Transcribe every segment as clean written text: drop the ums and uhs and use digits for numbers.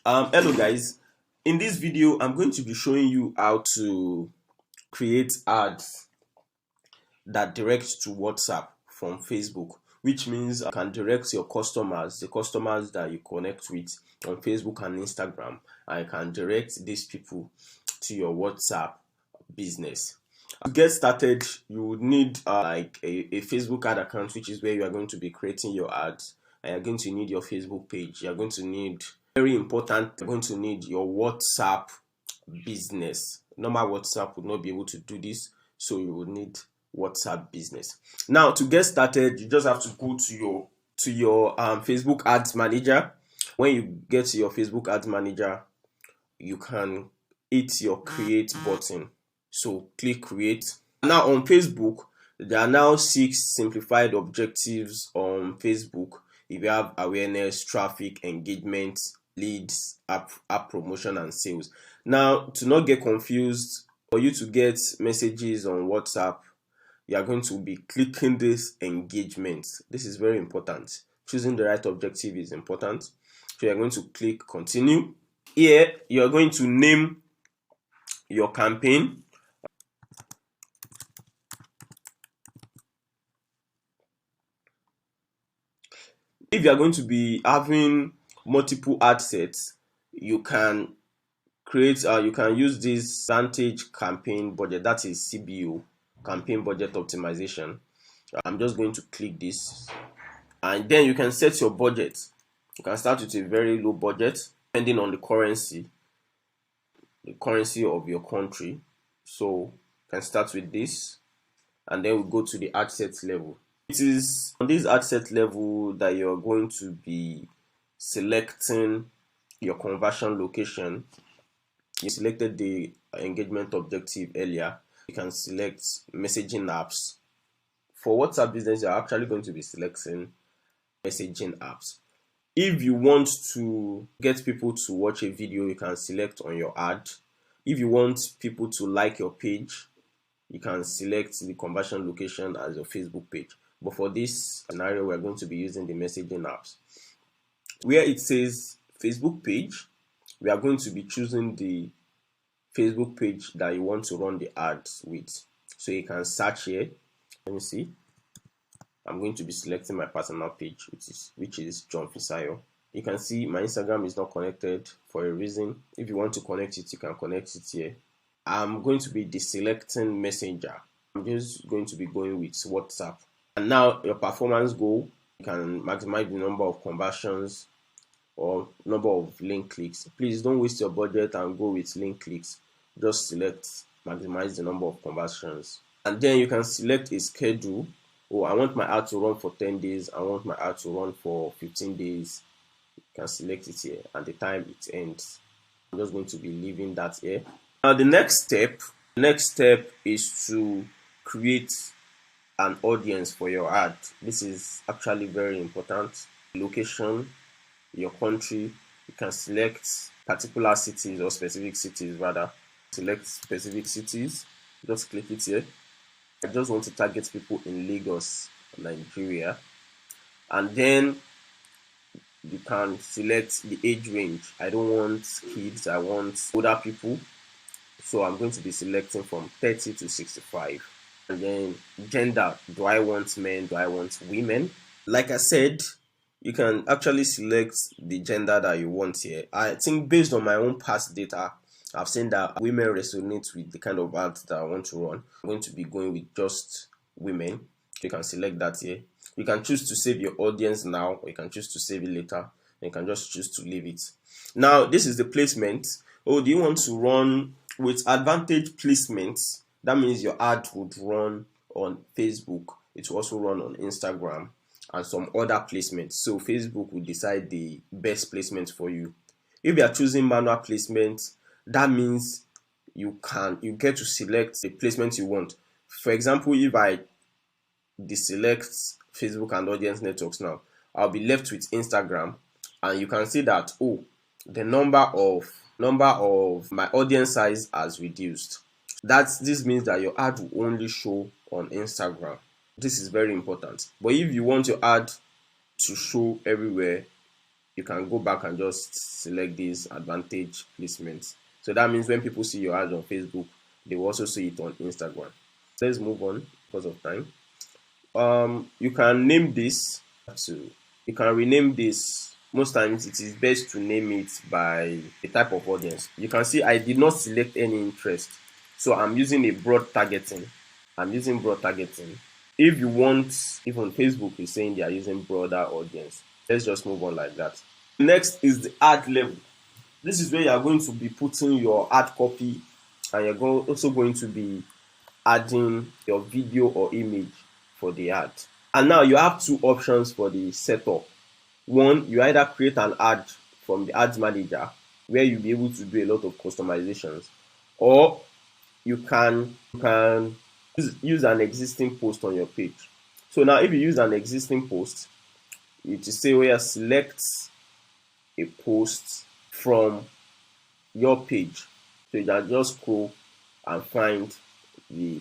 Hello guys, in this video I'm going to be showing you how to create ads that direct to WhatsApp from Facebook, which means you can direct your customers, the customers that you connect with on Facebook and Instagram, and you can direct these people to your WhatsApp business. To get started, you would need a Facebook ad account, which is where you are going to be creating your ads, and you're going to need your Facebook page. You're going to need, very important, you're going to need your WhatsApp business. Normal WhatsApp would not be able to do this, so you would need WhatsApp business. Now, to get started, you just have to go to your Facebook Ads Manager. When you get to your Facebook Ads Manager, you can hit your create button. So click create. Now on Facebook, there are now 6 simplified objectives on Facebook. If you have awareness, traffic, engagement, leads, app promotion, and sales. Now, to not get confused, for you to get messages on WhatsApp, you are going to be clicking this engagement. This is very important. Choosing the right objective is important. So you are going to click continue. Here you are going to name your campaign. If you are going to be having multiple ad sets, you can create you can use this Vantage campaign budget, that is CBO, campaign budget optimization. I'm just going to click this, and then you can set your budget. You can start with a very low budget depending on the currency of your country. So you can start with this, and then we go to the ad set level. It is on this ad set level that you're going to be selecting your conversion location. You selected the engagement objective earlier. You can select messaging apps. For WhatsApp business, you're actually going to be selecting messaging apps. If you want to get people to watch a video, you can select on your ad. If you want people to like your page, you can select the conversion location as your Facebook page. But for this scenario, we're going to be using the messaging apps. Where it says Facebook page, we are going to be choosing the Facebook page that you want to run the ads with. So you can search here. Let me see. I'm going to be selecting my personal page, which is John Fisayo. You can see my Instagram is not connected for a reason. If you want to connect it, you can connect it here. I'm going to be deselecting Messenger. I'm just going to be going with WhatsApp. And now your performance goal, you can maximize the number of conversions or number of link clicks. Please don't waste your budget and go with link clicks. Just select maximize the number of conversions. And then you can select a schedule. Oh, I want my ad to run for 10 days. I want my ad to run for 15 days. You can select it here and the time it ends. I'm just going to be leaving that here. Now the next step is to create an audience for your ad. This is actually very important. Location, your country, you can select particular cities or specific cities rather. Select specific cities, just click it here. I just want to target people in Lagos, Nigeria. And then you can select the age range. I don't want kids, I want older people. So I'm going to be selecting from 30 to 65. And then gender, do I want men, do I want women? Like I said, you can actually select the gender that you want here. I think based on my own past data, I've seen that women resonate with the kind of ads that I want to run. I'm going to be going with just women. You can select that here. You can choose to save your audience now, or you can choose to save it later. You can just choose to leave it. Now, this is the placement. Oh, do you want to run with advantage placements? That means your ad would run on Facebook. It will also run on Instagram and some other placements. So Facebook will decide the best placement for you. If you are choosing manual placement, that means you get to select the placement you want. For example, if I deselect Facebook and audience networks now, I'll be left with Instagram, and you can see that the number of my audience size has reduced. This means that your ad will only show on Instagram. This is very important. But if you want your ad to show everywhere, you can go back and just select this advantage placement. So that means when people see your ads on Facebook, they will also see it on Instagram. Let's move on because of time. You can name this to, you can rename this. Most times it is best to name it by a type of audience. You can see I did not select any interest, so I'm using a broad targeting. I'm using broad targeting. If you want, even Facebook is saying they are using broader audience. Let's just move on like that. Next is the ad level. This is where you are going to be putting your ad copy, and you're also going to be adding your video or image for the ad. And now you have two options for the setup. One, you either create an ad from the ads manager where you'll be able to do a lot of customizations, or you can use an existing post on your page. So now if you use an existing post, you to say where select a post from your page. So you can just scroll and find the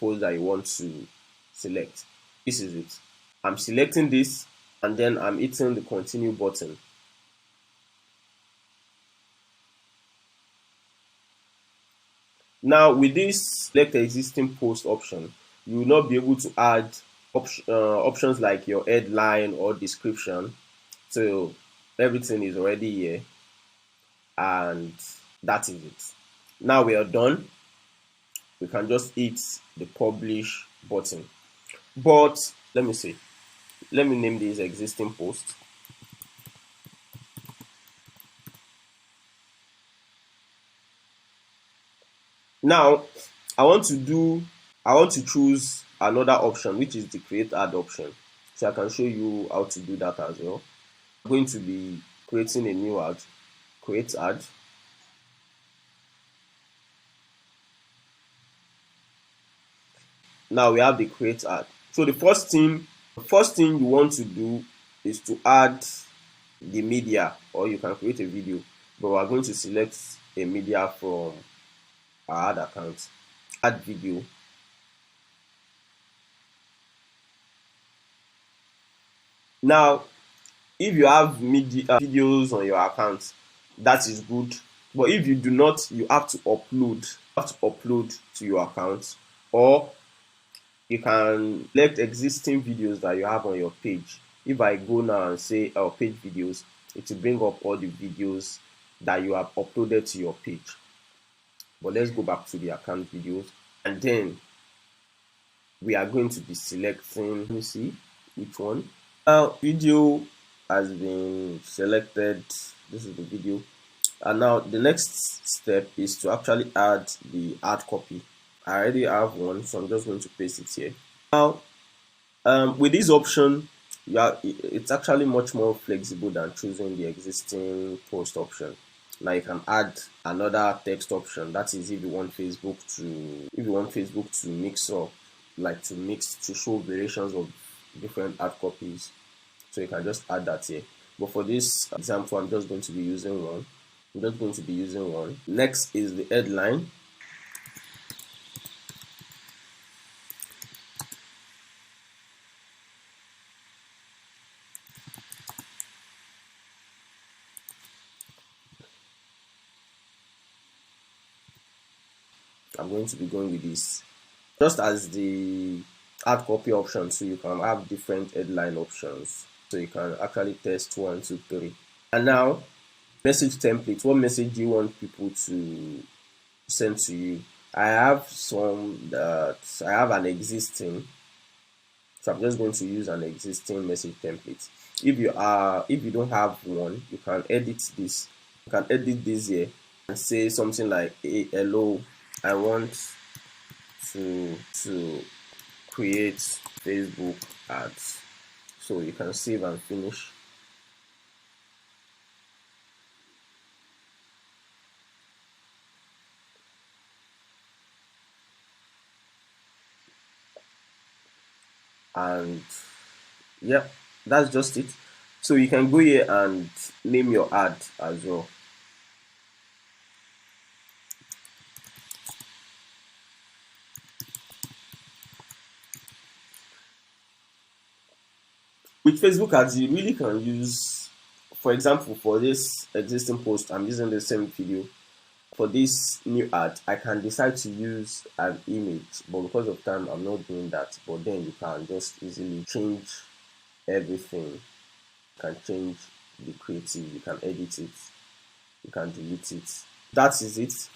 post that you want to select. This is it. I'm selecting this and then I'm hitting the continue button. Now with this select existing post option, you will not be able to add options like your headline or description. So everything is already here, and that is it. Now we are done. We can just hit the publish button. But let me see. Let me name this existing post. Now I want to choose another option, which is the create ad option. So I can show you how to do that as well. I'm going to be creating a new ad, create ad. Now we have the create ad. So the first thing you want to do is to add the media, or you can create a video, but we're going to select a media from our ad account. Add video. Now if you have videos on your account, that is good, but if you do not, you have to upload to your account, or you can select existing videos that you have on your page. If I go now and say our page videos, it will bring up all the videos that you have uploaded to your page. But let's go back to the account videos, and then we are going to be selecting, let me see which one. Now video has been selected. This is the video, and now the next step is to actually add the ad copy. I already have one, so I'm just going to paste it here. Now with this option, it's actually much more flexible than choosing the existing post option. Now you can add another text option. That is if you want Facebook to mix up, like to show variations of different ad copies. So you can just add that here. But for this example, I'm just going to be using one. Next is the headline. I'm going to be going with this. Just as the ad copy option, so you can have different headline options. So you can actually test 1, 2, 3. And now, message template. What message do you want people to send to you? I have an existing, so I'm just going to use an existing message template. If you don't have one, you can edit this. You can edit this here and say something like, hey, hello, I want to create Facebook ads. So you can save and finish. And yeah, that's just it. So you can go here and name your ad as well. With Facebook ads, you really can use For example, for this existing post, I'm using the same video. For this new ad, I can decide to use an image, but because of time, I'm not doing that. But then you can just easily change everything. You can change the creative, you can edit it, you can delete it. That is it.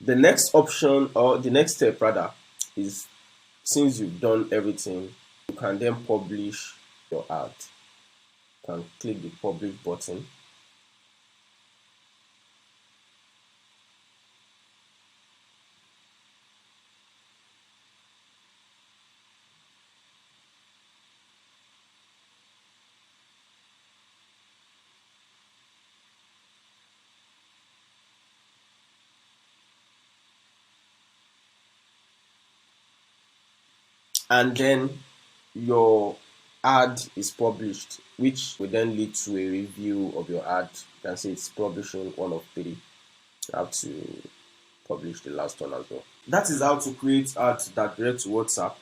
The next option, or the next step rather, is since you've done everything, you can then publish your ad. You can click the publish button. And then your ad is published, which will then lead to a review of your ad. You can say it's publishing 1 of 3. You have to publish the last one as well. That is how to create ads that direct to WhatsApp.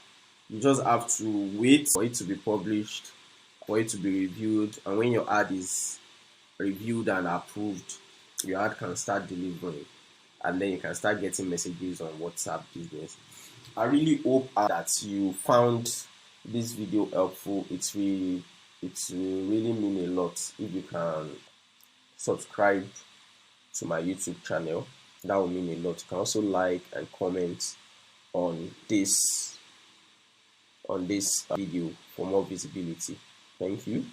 You just have to wait for it to be published, for it to be reviewed, and when your ad is reviewed and approved, your ad can start delivering, and then you can start getting messages on WhatsApp Business. I really hope that you found this video helpful. It will really mean a lot if you can subscribe to my YouTube channel. That will mean a lot. You can also like and comment on this video for more visibility. Thank you.